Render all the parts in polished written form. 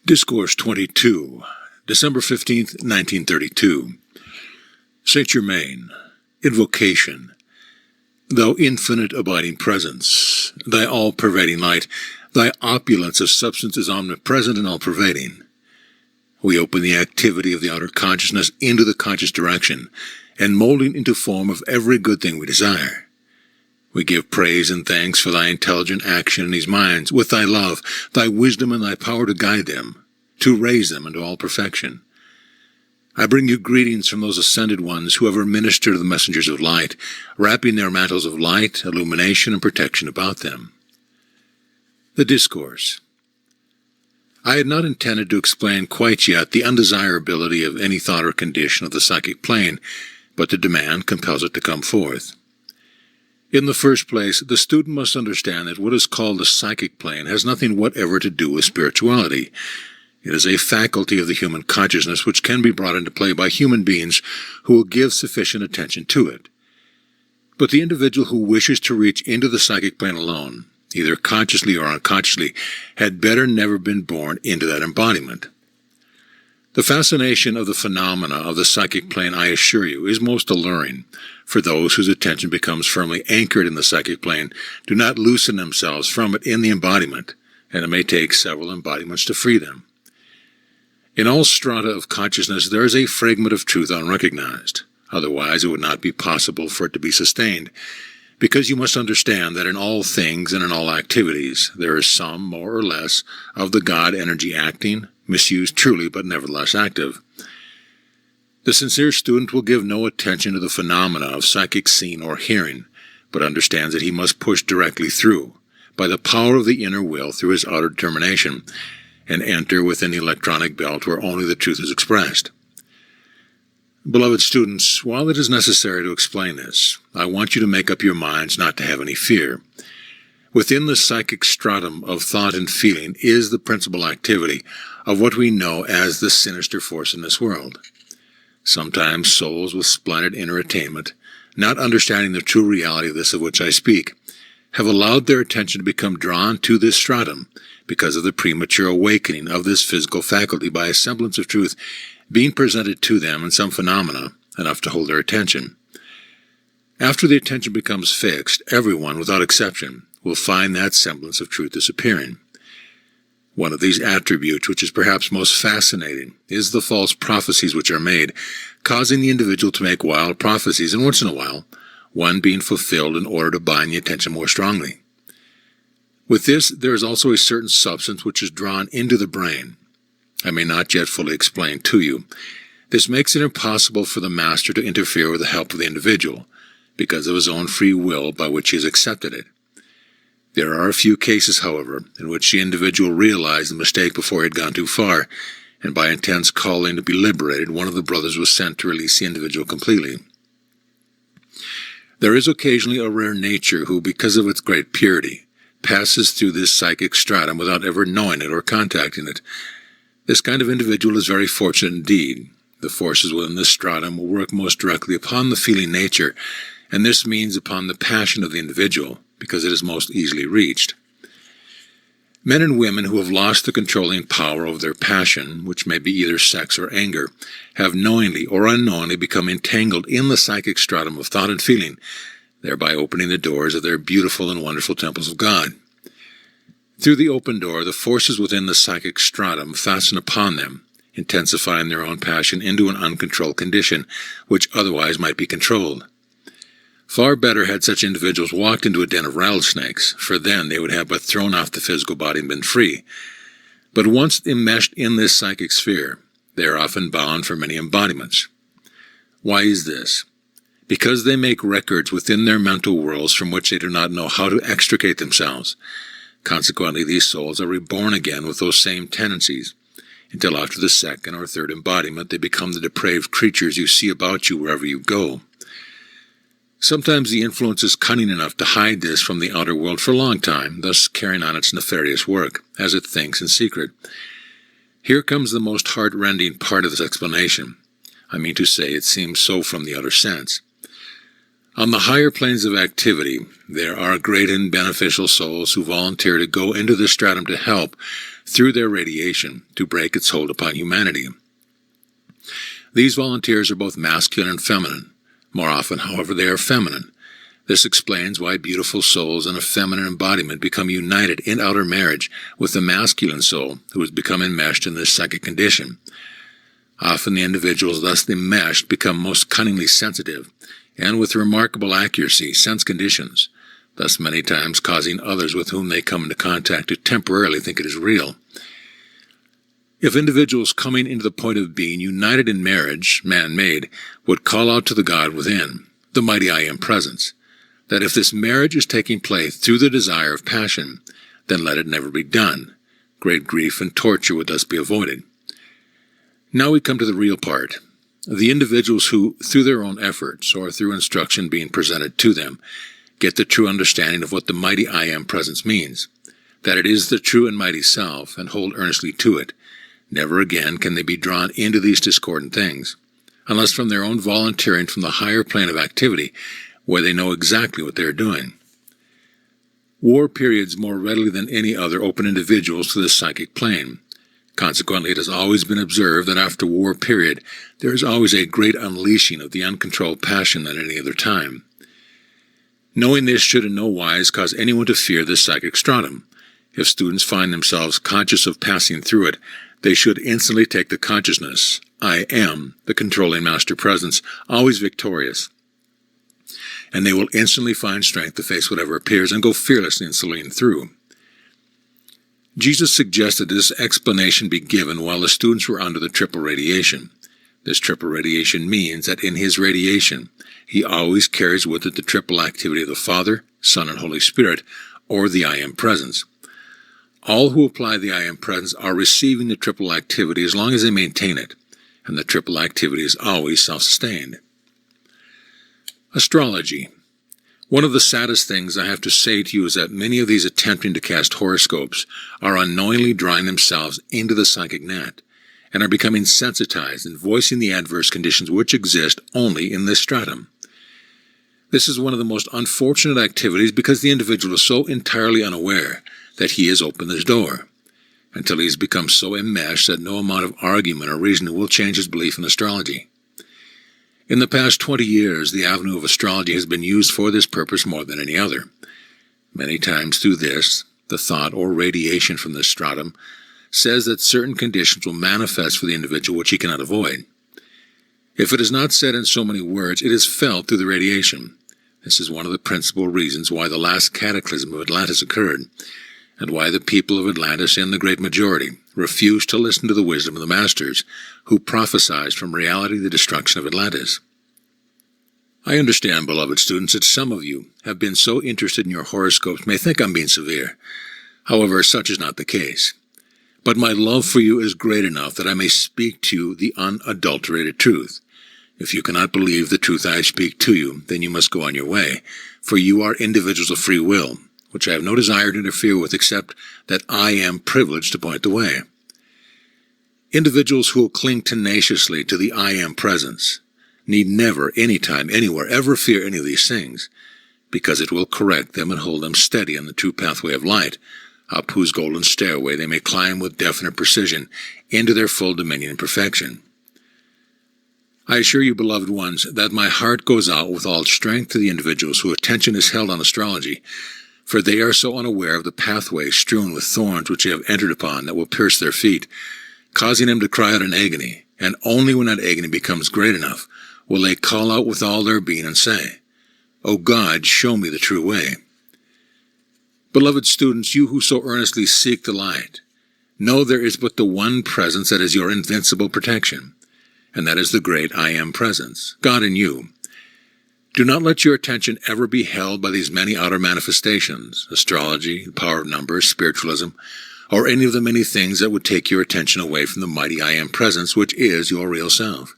Discourse 22, December 15th, 1932. Saint Germain, Invocation. Thou infinite abiding presence, thy all-pervading light, thy opulence of substance is omnipresent and all-pervading. We open the activity of the outer consciousness into the conscious direction, and molding into form of every good thing we desire. We give praise and thanks for thy intelligent action in these minds, with thy love, thy wisdom, and thy power to guide them, to raise them into all perfection. I bring you greetings from those ascended ones who have ministered to the messengers of light, wrapping their mantles of light, illumination, and protection about them. The Discourse. I had not intended to explain quite yet the undesirability of any thought or condition of the psychic plane, but the demand compels it to come forth. In the first place, the student must understand that what is called the psychic plane has nothing whatever to do with spirituality. It is a faculty of the human consciousness which can be brought into play by human beings who will give sufficient attention to it. But the individual who wishes to reach into the psychic plane alone, either consciously or unconsciously, had better never been born into that embodiment. The fascination of the phenomena of the psychic plane, I assure you, is most alluring, for those whose attention becomes firmly anchored in the psychic plane do not loosen themselves from it in the embodiment, and it may take several embodiments to free them. In all strata of consciousness there is a fragment of truth unrecognized, otherwise it would not be possible for it to be sustained, because you must understand that in all things and in all activities there is some, more or less, of the God energy acting, misused truly but nevertheless active. The sincere student will give no attention to the phenomena of psychic seeing or hearing, but understands that he must push directly through, by the power of the inner will through his outer determination, and enter within the electronic belt where only the truth is expressed. Beloved students, while it is necessary to explain this, I want you to make up your minds not to have any fear. Within the psychic stratum of thought and feeling is the principal activity of what we know as the sinister force in this world. Sometimes souls with splendid inner attainment, not understanding the true reality of this of which I speak, have allowed their attention to become drawn to this stratum because of the premature awakening of this physical faculty by a semblance of truth being presented to them in some phenomena enough to hold their attention. After the attention becomes fixed, everyone, without exception, will find that semblance of truth disappearing. One of these attributes, which is perhaps most fascinating, is the false prophecies which are made, causing the individual to make wild prophecies, and once in a while, one being fulfilled in order to bind the attention more strongly. With this, there is also a certain substance which is drawn into the brain. I may not yet fully explain to you. This makes it impossible for the master to interfere with the help of the individual, because of his own free will by which he has accepted it. There are a few cases, however, in which the individual realized the mistake before he had gone too far, and by intense calling to be liberated, one of the brothers was sent to release the individual completely. There is occasionally a rare nature who, because of its great purity, passes through this psychic stratum without ever knowing it or contacting it. This kind of individual is very fortunate indeed. The forces within this stratum will work most directly upon the feeling nature, and this means upon the passion of the individual, because it is most easily reached. Men and women who have lost the controlling power over their passion, which may be either sex or anger, have knowingly or unknowingly become entangled in the psychic stratum of thought and feeling, thereby opening the doors of their beautiful and wonderful temples of God. Through the open door, the forces within the psychic stratum fasten upon them, intensifying their own passion into an uncontrolled condition, which otherwise might be controlled. Far better had such individuals walked into a den of rattlesnakes, for then they would have but thrown off the physical body and been free. But once enmeshed in this psychic sphere, they are often bound for many embodiments. Why is this? Because they make records within their mental worlds from which they do not know how to extricate themselves. Consequently, these souls are reborn again with those same tendencies, until after the second or third embodiment they become the depraved creatures you see about you wherever you go. Sometimes the influence is cunning enough to hide this from the outer world for a long time, thus carrying on its nefarious work, as it thinks in secret. Here comes the most heart-rending part of this explanation. I mean to say, it seems so from the outer sense. On the higher planes of activity, there are great and beneficial souls who volunteer to go into the stratum to help, through their radiation to break its hold upon humanity. These volunteers are both masculine and feminine. More often, however, they are feminine. This explains why beautiful souls in a feminine embodiment become united in outer marriage with the masculine soul who has become enmeshed in this psychic condition. Often the individuals thus enmeshed become most cunningly sensitive, and with remarkable accuracy sense conditions, thus many times causing others with whom they come into contact to temporarily think it is real. If individuals coming into the point of being united in marriage, man-made, would call out to the God within, the mighty I Am Presence, that if this marriage is taking place through the desire of passion, then let it never be done. Great grief and torture would thus be avoided. Now we come to the real part. The individuals who, through their own efforts or through instruction being presented to them, get the true understanding of what the mighty I Am Presence means, that it is the true and mighty self, and hold earnestly to it. Never again can they be drawn into these discordant things, unless from their own volunteering from the higher plane of activity, where they know exactly what they are doing. War periods more readily than any other open individuals to this psychic plane. Consequently, it has always been observed that after war period, there is always a great unleashing of the uncontrolled passion than any other time. Knowing this should in no wise cause anyone to fear this psychic stratum. If students find themselves conscious of passing through it, they should instantly take the consciousness, I am, the controlling master presence, always victorious. And they will instantly find strength to face whatever appears and go fearlessly and serene through. Jesus suggested this explanation be given while the students were under the triple radiation. This triple radiation means that in his radiation, he always carries with it the triple activity of the Father, Son, and Holy Spirit, or the I Am Presence. All who apply the I Am Presence are receiving the triple activity as long as they maintain it, and the triple activity is always self-sustained. Astrology. One of the saddest things I have to say to you is that many of these attempting to cast horoscopes are unknowingly drawing themselves into the psychic net, and are becoming sensitized and voicing the adverse conditions which exist only in this stratum. This is one of the most unfortunate activities because the individual is so entirely unaware that he has opened this door, until he has become so enmeshed that no amount of argument or reasoning will change his belief in astrology. In the past 20 years, the avenue of astrology has been used for this purpose more than any other. Many times through this, the thought or radiation from this stratum says that certain conditions will manifest for the individual which he cannot avoid. If it is not said in so many words, it is felt through the radiation. This is one of the principal reasons why the last cataclysm of Atlantis occurred, and why the people of Atlantis, in the great majority, refused to listen to the wisdom of the masters, who prophesied from reality the destruction of Atlantis. I understand, beloved students, that some of you have been so interested in your horoscopes may think I'm being severe. However, such is not the case. But my love for you is great enough that I may speak to you the unadulterated truth. If you cannot believe the truth I speak to you, then you must go on your way, for you are individuals of free will, which I have no desire to interfere with except that I am privileged to point the way. Individuals who will cling tenaciously to the I Am Presence need never, anytime, anywhere, ever fear any of these things, because it will correct them and hold them steady on the true pathway of light, up whose golden stairway they may climb with definite precision into their full dominion and perfection. I assure you, beloved ones, that my heart goes out with all strength to the individuals whose attention is held on astrology, for they are so unaware of the pathway strewn with thorns which they have entered upon that will pierce their feet, causing them to cry out in agony, and only when that agony becomes great enough will they call out with all their being and say, O God, show me the true way. Beloved students, you who so earnestly seek the light, know there is but the one presence that is your invincible protection, and that is the great I Am Presence, God in you. Do not let your attention ever be held by these many outer manifestations, astrology, the power of numbers, spiritualism, or any of the many things that would take your attention away from the mighty I Am Presence, which is your real self.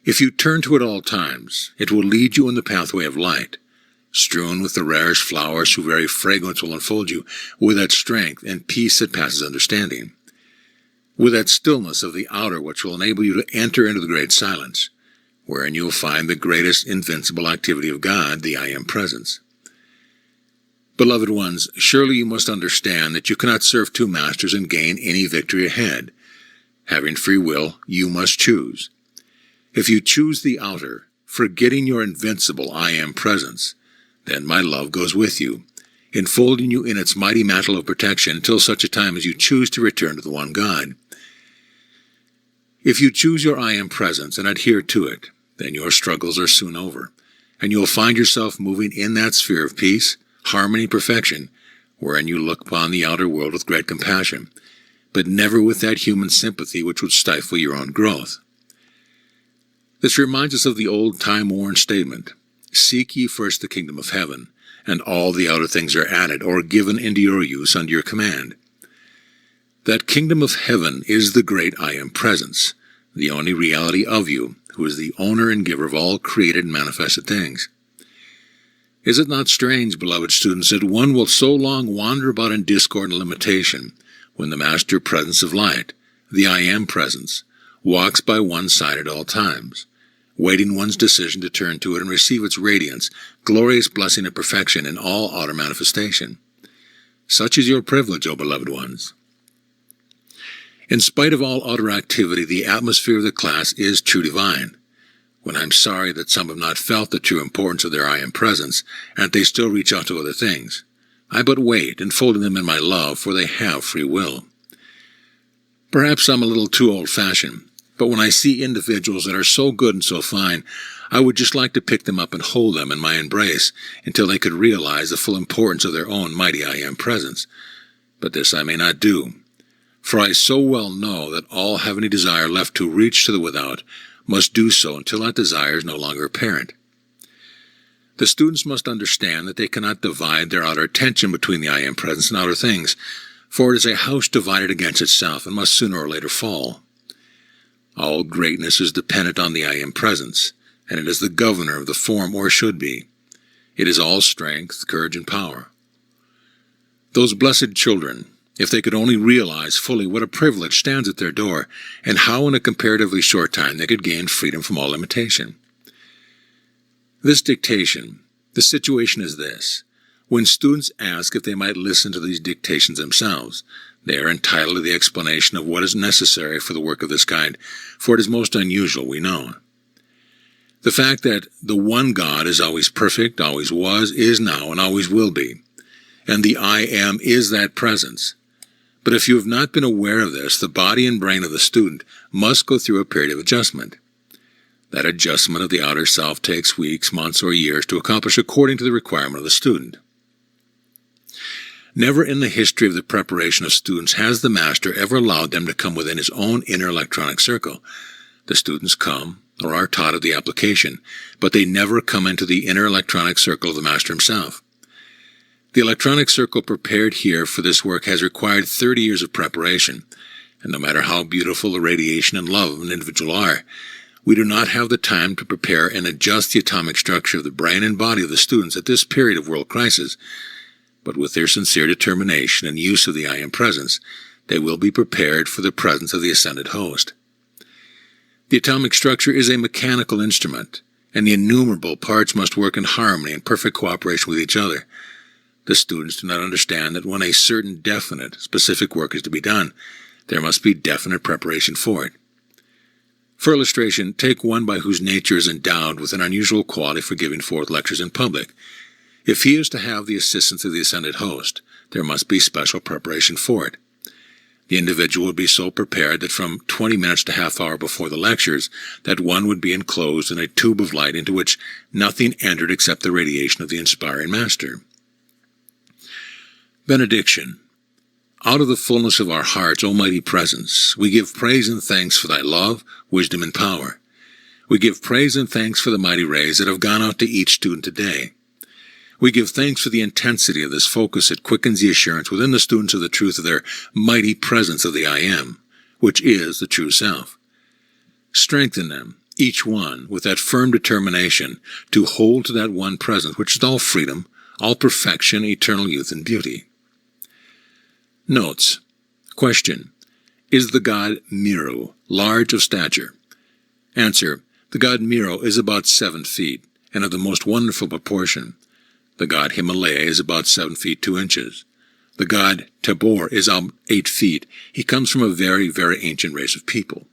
If you turn to it all times, it will lead you in the pathway of light, strewn with the rarest flowers whose very fragrance will enfold you with that strength and peace that passes understanding, with that stillness of the outer which will enable you to enter into the great silence, wherein you will find the greatest invincible activity of God, the I Am Presence. Beloved ones, surely you must understand that you cannot serve two masters and gain any victory ahead. Having free will, you must choose. If you choose the outer, forgetting your invincible I Am presence, then my love goes with you, enfolding you in its mighty mantle of protection until such a time as you choose to return to the one God. If you choose your I Am presence and adhere to it, then your struggles are soon over, and you will find yourself moving in that sphere of peace, harmony, perfection, wherein you look upon the outer world with great compassion, but never with that human sympathy which would stifle your own growth. This reminds us of the old time-worn statement, "Seek ye first the kingdom of heaven, and all the outer things are added or given into your use under your command." That kingdom of heaven is the great I Am presence, the only reality of you, who is the owner and giver of all created and manifested things. Is it not strange, beloved students, that one will so long wander about in discord and limitation, when the Master Presence of Light, the I Am presence, walks by one's side at all times, waiting one's decision to turn to it and receive its radiance, glorious blessing and perfection in all outer manifestation? Such is your privilege, O beloved ones. In spite of all outer activity, the atmosphere of the class is true divine. When I'm sorry that some have not felt the true importance of their I Am presence, and that they still reach out to other things, I but wait, enfolding them in my love, for they have free will. Perhaps I'm a little too old-fashioned, but when I see individuals that are so good and so fine, I would just like to pick them up and hold them in my embrace until they could realize the full importance of their own mighty I Am presence. But this I may not do, for I so well know that all have any desire left to reach to the without must do so until that desire is no longer apparent. The students must understand that they cannot divide their outer attention between the I Am presence and outer things, for it is a house divided against itself and must sooner or later fall. All greatness is dependent on the I Am presence, and it is the governor of the form, or should be. It is all strength, courage, and power. Those blessed children, if they could only realize fully what a privilege stands at their door, and how in a comparatively short time they could gain freedom from all limitation. This dictation, the situation is this. When students ask if they might listen to these dictations themselves, they are entitled to the explanation of what is necessary for the work of this kind, for it is most unusual, we know. The fact that the one God is always perfect, always was, is now, and always will be, and the I Am is that presence. But if you have not been aware of this, the body and brain of the student must go through a period of adjustment. That adjustment of the outer self takes weeks, months, or years to accomplish according to the requirement of the student. Never in the history of the preparation of students has the Master ever allowed them to come within his own inner electronic circle. The students come, or are taught of the application, but they never come into the inner electronic circle of the Master himself. The electronic circle prepared here for this work has required 30 years of preparation, and no matter how beautiful the radiation and love of an individual are, we do not have the time to prepare and adjust the atomic structure of the brain and body of the students at this period of world crisis. But with their sincere determination and use of the I Am presence, they will be prepared for the presence of the ascended host. The atomic structure is a mechanical instrument, and the innumerable parts must work in harmony and perfect cooperation with each other. The students do not understand that when a certain definite, specific work is to be done, there must be definite preparation for it. For illustration, take one by whose nature is endowed with an unusual quality for giving forth lectures in public. If he is to have the assistance of the ascended host, there must be special preparation for it. The individual would be so prepared that from 20 minutes to half hour before the lectures, that one would be enclosed in a tube of light into which nothing entered except the radiation of the inspiring Master. Benediction. Out of the fullness of our hearts, O mighty presence, we give praise and thanks for thy love, wisdom, and power. We give praise and thanks for the mighty rays that have gone out to each student today. We give thanks for the intensity of this focus that quickens the assurance within the students of the truth of their mighty presence of the I Am, which is the true self. Strengthen them, each one, with that firm determination to hold to that one presence which is all freedom, all perfection, eternal youth, and beauty. Notes. Question. Is the god Miru large of stature? Answer. The god Miru is about 7 feet, and of the most wonderful proportion. The god Himalaya is about 7 feet 2 inches. The god Tabor is 8 feet. He comes from a very, very ancient race of people.